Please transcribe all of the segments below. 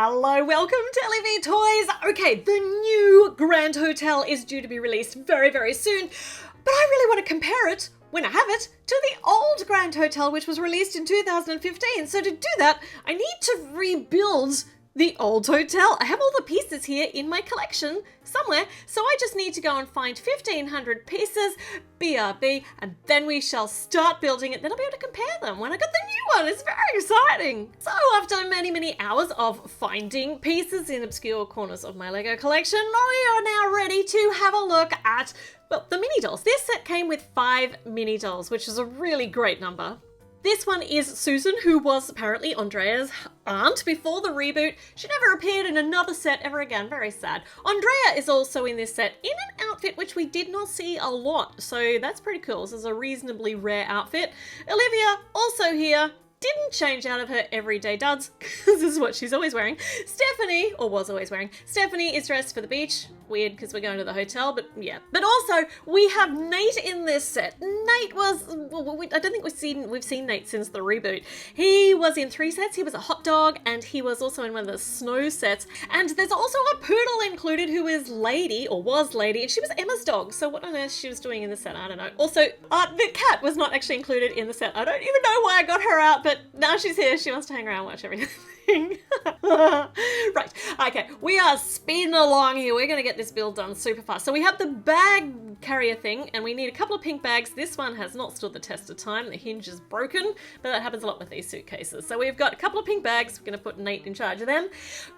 Hello, welcome to Ellie V Toys. Okay, the new Grand Hotel is due to be released very, very soon, but I really want to compare it, when I have it, to the old Grand Hotel, which was released in 2015. So to do that, I need to rebuild the old hotel. I have all the pieces here in my collection somewhere, so I just need to go and find 1,500 pieces, BRB, and then we shall start building it. Then I'll be able to compare them when I got the new one. It's very exciting. So after many, many hours of finding pieces in obscure corners of my Lego collection, we are now ready to have a look at, well, the Minidolls. This set came with 5 Minidolls, which is a really great number. This one is Susan, who was apparently Andrea's aunt before the reboot. She never appeared in another set ever again. Very sad. Andrea is also in this set in an outfit which we did not see a lot, so that's pretty cool. This is a reasonably rare outfit. Olivia, also here. Didn't change out of her everyday duds, because this is what she's always wearing. Stephanie, or was always wearing, Stephanie is dressed for the beach. Weird, because we're going to the hotel, but yeah. But also, we have Nate in this set. Nate was, well, I don't think we've seen Nate since the reboot. He was in 3 sets. He was a hot dog, and he was also in one of the snow sets. And there's also a poodle included who is Lady, or was Lady, and she was Emma's dog. So what on earth she was doing in the set, I don't know. Also, the cat was not actually included in the set. I don't even know why I got her out, but now she's here. She wants to hang around and watch everything. Right, okay, we are speeding along here. We're going to get this build done super fast. So we have the bag carrier thing, and we need a couple of pink bags. This one has not stood the test of time. The hinge is broken, but that happens a lot with these suitcases. So we've got a couple of pink bags. We're going to put Nate in charge of them.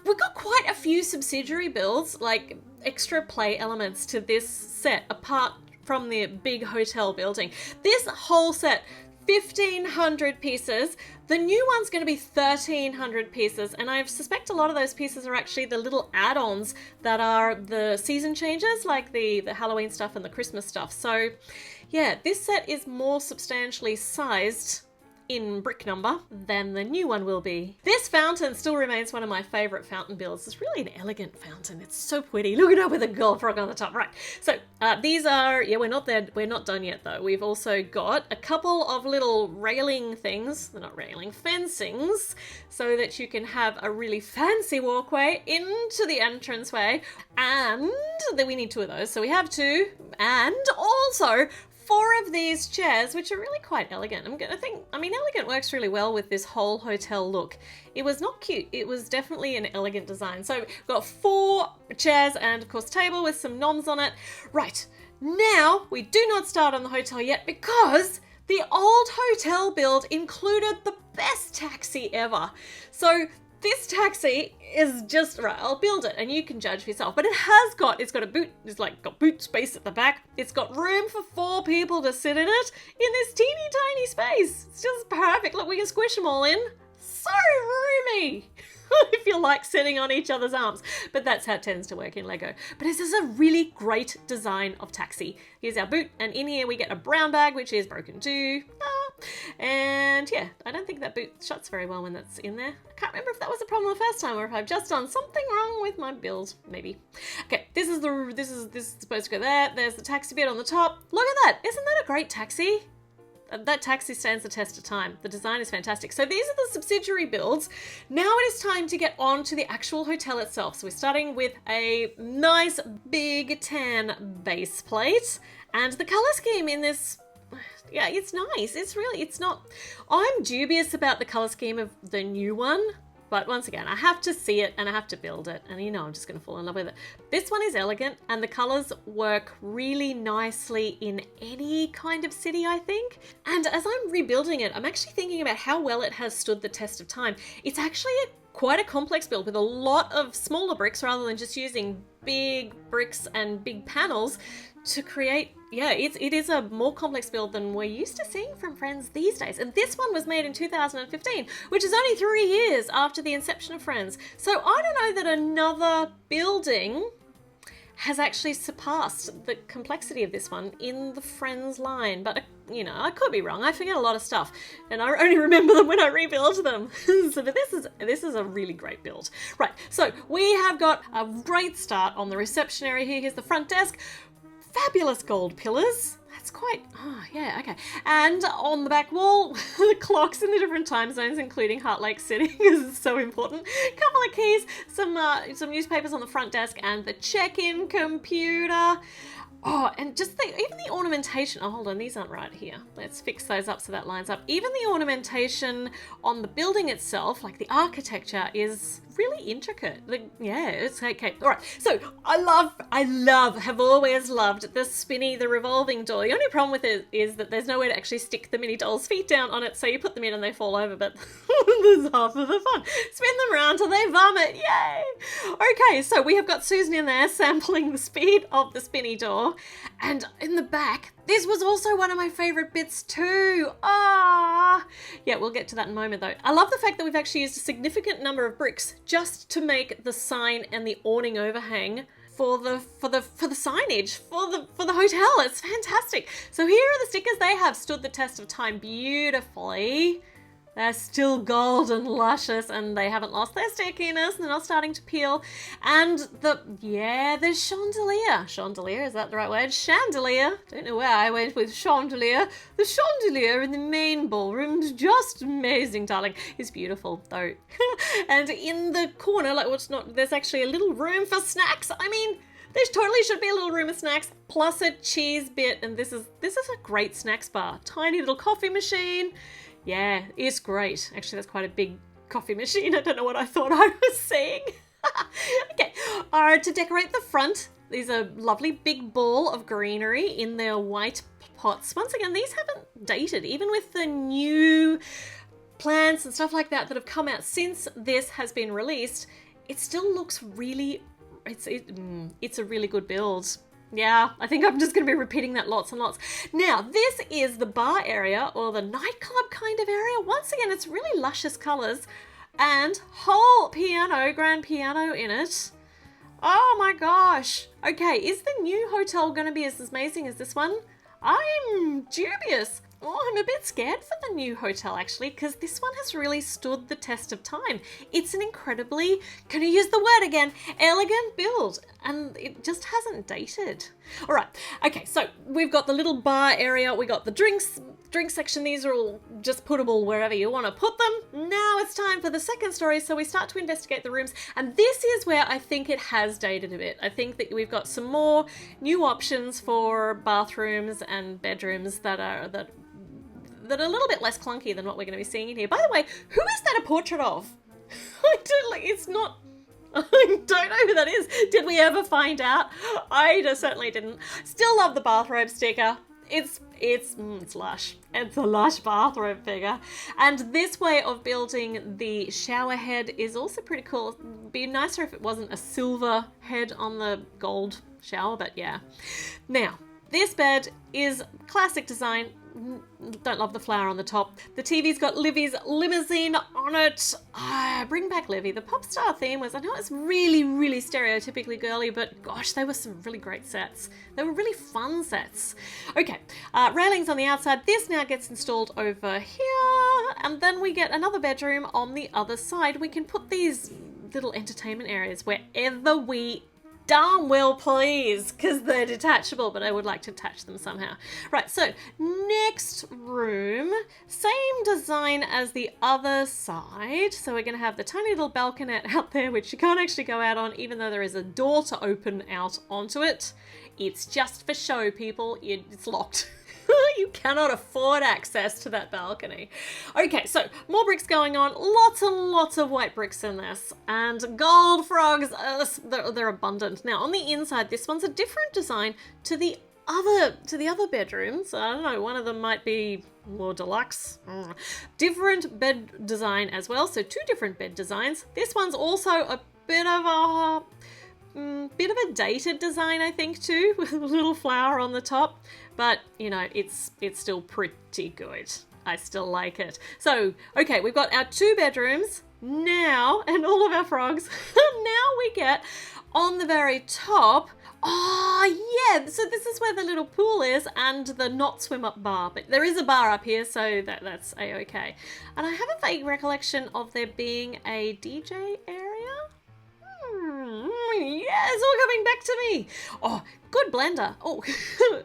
We've got quite a few subsidiary builds, like extra play elements to this set, apart from the big hotel building. This whole set, 1,500 pieces. The new one's going to be 1,300 pieces, and I suspect a lot of those pieces are actually the little add-ons that are the season changes, like the Halloween stuff and the Christmas stuff. So yeah, this set is more substantially sized in brick number than the new one will be. This fountain still remains one of my favourite fountain builds. It's really an elegant fountain. It's so pretty. Look at it with a gold frog on the top. Right, so these are, yeah, we're not there. We're not done yet though. We've also got a couple of little railing things. They're not railing, fencings, so that you can have a really fancy walkway into the entranceway. And then we need 2 of those. So we have 2, and also 4 of these chairs, which are really quite elegant. Elegant works really well with this whole hotel look. It was not cute. It was definitely an elegant design. So we've got 4 chairs and of course table with some noms on it. Right, now we do not start on the hotel yet because the old hotel build included the best taxi ever. So this taxi is just, right, I'll build it and you can judge for yourself. But it's got a boot, got boot space at the back. It's got room for 4 people to sit in it in this teeny tiny space. It's just perfect. Look, we can squish them all in. So roomy. If you like sitting on each other's arms. But that's how it tends to work in Lego. But this is a really great design of taxi. Here's our boot, and in here we get a brown bag, which is broken too. And yeah, I don't think that boot shuts very well when that's in there. I can't remember if that was a problem the first time or if I've just done something wrong with my build, maybe. Okay, this is supposed to go there. There's the taxi bit on the top. Look at that. Isn't that a great taxi? That taxi stands the test of time. The design is fantastic. So these are the subsidiary builds. Now it is time to get on to the actual hotel itself. So we're starting with a nice big tan base plate. And the color scheme in this, yeah, it's nice. It's not, I'm dubious about the color scheme of the new one. But once again, I have to see it and I have to build it. And I'm just going to fall in love with it. This one is elegant and the colors work really nicely in any kind of city, I think. And as I'm rebuilding it, I'm actually thinking about how well it has stood the test of time. It's actually quite a complex build with a lot of smaller bricks rather than just using big bricks and big panels to create, yeah, it is a more complex build than we're used to seeing from Friends these days. And this one was made in 2015, which is only 3 years after the inception of Friends. So I don't know that another building has actually surpassed the complexity of this one in the Friends line. But, I could be wrong. I forget a lot of stuff and I only remember them when I rebuild them. So but this is a really great build. Right, so we have got a great start on the reception area here. Here's the front desk. Fabulous gold pillars. That's That's quite, oh yeah, okay. And on the back wall, the clocks in the different time zones, including Heart Lake City, because it's so important. Couple of keys, some newspapers on the front desk, and the check-in computer. Oh, and just even the ornamentation. Oh, hold on, these aren't right here. Let's fix those up so that lines up. Even the ornamentation on the building itself, like the architecture, is really intricate. Like, yeah, it's okay. All right, so have always loved the revolving door. The only problem with it is that there's nowhere to actually stick the Minidolls' feet down on it, so you put them in and they fall over, but there's half of the fun. Spin them around till they vomit, yay! Okay, so we have got Susan in there sampling the speed of the spinny door, and in the back, this was also one of my favourite bits too. Yeah, we'll get to that in a moment though. I love the fact that we've actually used a significant number of bricks just to make the sign and the awning overhang for the signage for the hotel. It's fantastic. So here are the stickers. They have stood the test of time beautifully. They're still gold and luscious, and they haven't lost their stickiness. They're not starting to peel. And the chandelier. Chandelier, is that the right word? Chandelier. Don't know where I went with chandelier. The chandelier in the main ballroom is just amazing, darling. It's beautiful, though. And in the corner, there's actually a little room for snacks. I mean, there totally should be a little room of snacks, plus a cheese bit. And this is a great snacks bar. Tiny little coffee machine. Yeah, it's great. Actually, that's quite a big coffee machine. I don't know what I thought I was seeing. Okay, to decorate the front, there's a lovely big ball of greenery in their white pots. Once again, these haven't dated, even with the new plants and stuff like that have come out since this has been released. It still looks really, it's a really good build. Yeah, I think I'm just going to be repeating that lots and lots. Now, this is the bar area, or the nightclub kind of area. Once again, it's really luscious colours and whole grand piano in it. Oh my gosh. Okay, is the new hotel going to be as amazing as this one? I'm dubious. Oh, I'm a bit scared for the new hotel, actually, because this one has really stood the test of time. It's an incredibly, can I use the word again, elegant build, and it just hasn't dated. All right, okay, so we've got the little bar area, we got the drink section. These are all just puttable wherever you want to put them. Now it's time for the second story, so we start to investigate the rooms, and this is where I think it has dated a bit. I think that we've got some more new options for bathrooms and bedrooms that are a little bit less clunky than what we're going to be seeing in here. By the way, who is that a portrait of? I don't know who that is. Did we ever find out? I certainly didn't. Still love the bathrobe sticker. It's lush. It's a lush bathrobe figure. And this way of building the shower head is also pretty cool. It'd be nicer if it wasn't a silver head on the gold shower, but yeah. Now, this bed is classic design. Don't love the flower on the top. The TV's got Livy's limousine on it. Bring back Livy. The pop star theme was, I know it's really, really stereotypically girly, but gosh, they were some really great sets. They were really fun sets. Okay, railings on the outside. This now gets installed over here, and then we get another bedroom on the other side. We can put these little entertainment areas wherever we darn well please, because they're detachable, but I would like to attach them somehow. Right, so next room, same design as the other side. So we're going to have the tiny little balconette out there, which you can't actually go out on, even though there is a door to open out onto it. It's just for show, people. It's locked. You cannot afford access to that balcony. Okay, so more bricks going on. Lots and lots of white bricks in this. And gold frogs, they're abundant. Now, on the inside, this one's a different design to the other bedrooms. I don't know, one of them might be more deluxe. Different bed design as well, so two different bed designs. This one's also a bit of a dated design, I think, too, with a little flower on the top. But, you know, it's still pretty good. I still like it. So, okay, we've got our two bedrooms now, and all of our frogs. Now we get on the very top. Oh, yeah, so this is where the little pool is and the not swim up bar. But there is a bar up here, so that's a-okay. And I have a vague recollection of there being a DJ area. Yes, it's all coming back to me. Oh, good blender. Oh,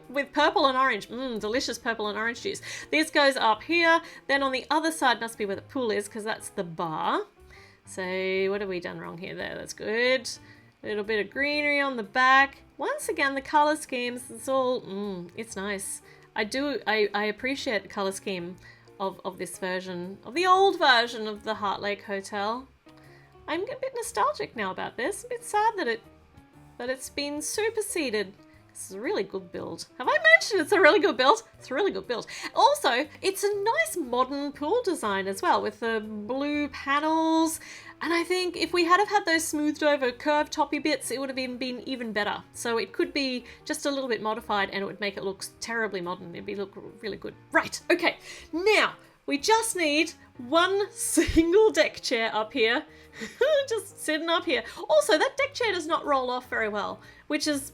with purple and orange. Delicious purple and orange juice. This goes up here. Then on the other side must be where the pool is because that's the bar. So what have we done wrong here? There, that's good. A little bit of greenery on the back. Once again, the color schemes, it's all, it's nice. I appreciate the color scheme of this version, of the old version of the Heart Lake Hotel. I'm a bit nostalgic now about this. A bit sad that it's been superseded. This is a really good build. Have I mentioned it's a really good build? It's a really good build. Also, it's a nice modern pool design as well with the blue panels. And I think if we had have had those smoothed over curved toppy bits, it would have been even better. So it could be just a little bit modified and it would make it look terribly modern. It'd look really good. Right, okay. Now, we just need one single deck chair up here. Just sitting up here. Also, that deck chair does not roll off very well, which is...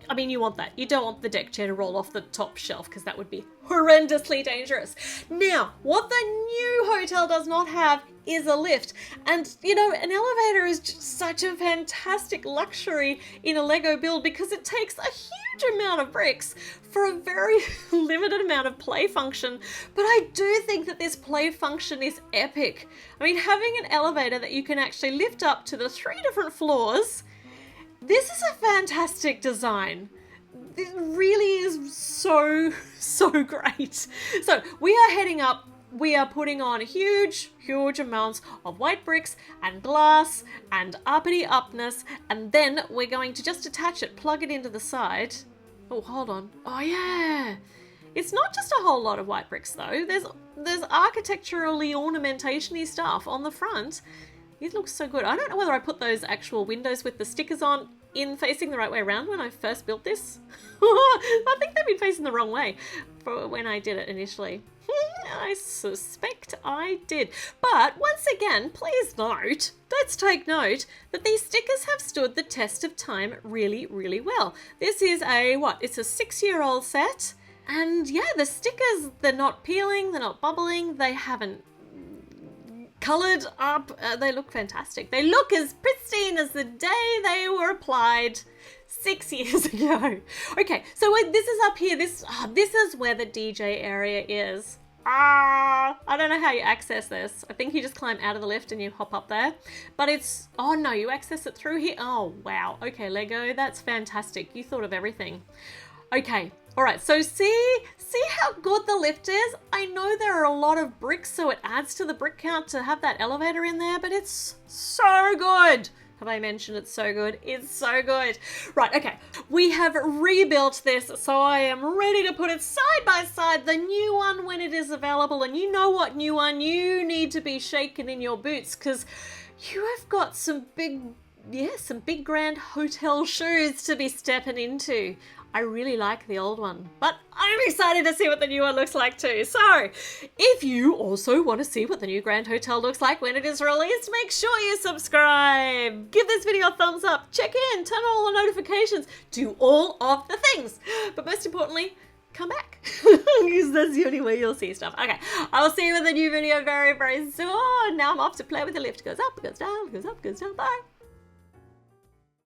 I mean, you want that. You don't want the deck chair to roll off the top shelf because that would be horrendously dangerous. Now, what the new hotel does not have is a lift. And, you know, an elevator is just such a fantastic luxury in a Lego build because it takes a huge amount of bricks for a very limited amount of play function. But I do think that this play function is epic. I mean, having an elevator that you can actually lift up to the 3 different floors. This is a fantastic design. It really is so great. So we are heading up. We are putting on huge amounts of white bricks and glass and uppity upness. And then we're going to just attach it, plug it into the side. Oh, hold on. Oh, yeah. It's not just a whole lot of white bricks, though. There's architecturally ornamentation-y stuff on the front. It looks so good. I don't know whether I put those actual windows with the stickers on in facing the right way around when I first built this. I think they've been facing the wrong way for when I did it initially. I suspect I did. But once again, please note, let's take note that these stickers have stood the test of time really well. This is it's a 6-year-old set. And yeah, the stickers, they're not peeling, they're not bubbling, they haven't coloured up. They look fantastic. They look as pristine as the day they were applied 6 years ago. Okay, so this is up here. This is where the DJ area is. I don't know how you access this. I think you just climb out of the lift and you hop up there. But it's... Oh, no, you access it through here. Oh, wow. Okay, Lego, that's fantastic. You thought of everything. Okay, all right, so see how good the lift is? I know there are a lot of bricks, so it adds to the brick count to have that elevator in there, but it's so good. Have I mentioned it's so good? It's so good. Right, okay. We have rebuilt this, so I am ready to put it side by side, the new one when it is available. And you know what, new one? You need to be shaken in your boots because you have got some big grand hotel shoes to be stepping into. I really like the old one, but I'm excited to see what the new one looks like too. So, if you also want to see what the new Grand Hotel looks like when it is released, make sure you subscribe. Give this video a thumbs up, check in, turn on all the notifications, do all of the things. But most importantly, come back, because that's the only way you'll see stuff. Okay, I'll see you with a new video very soon. Now I'm off to play with the lift. Goes up, goes down, goes up, goes down. Bye.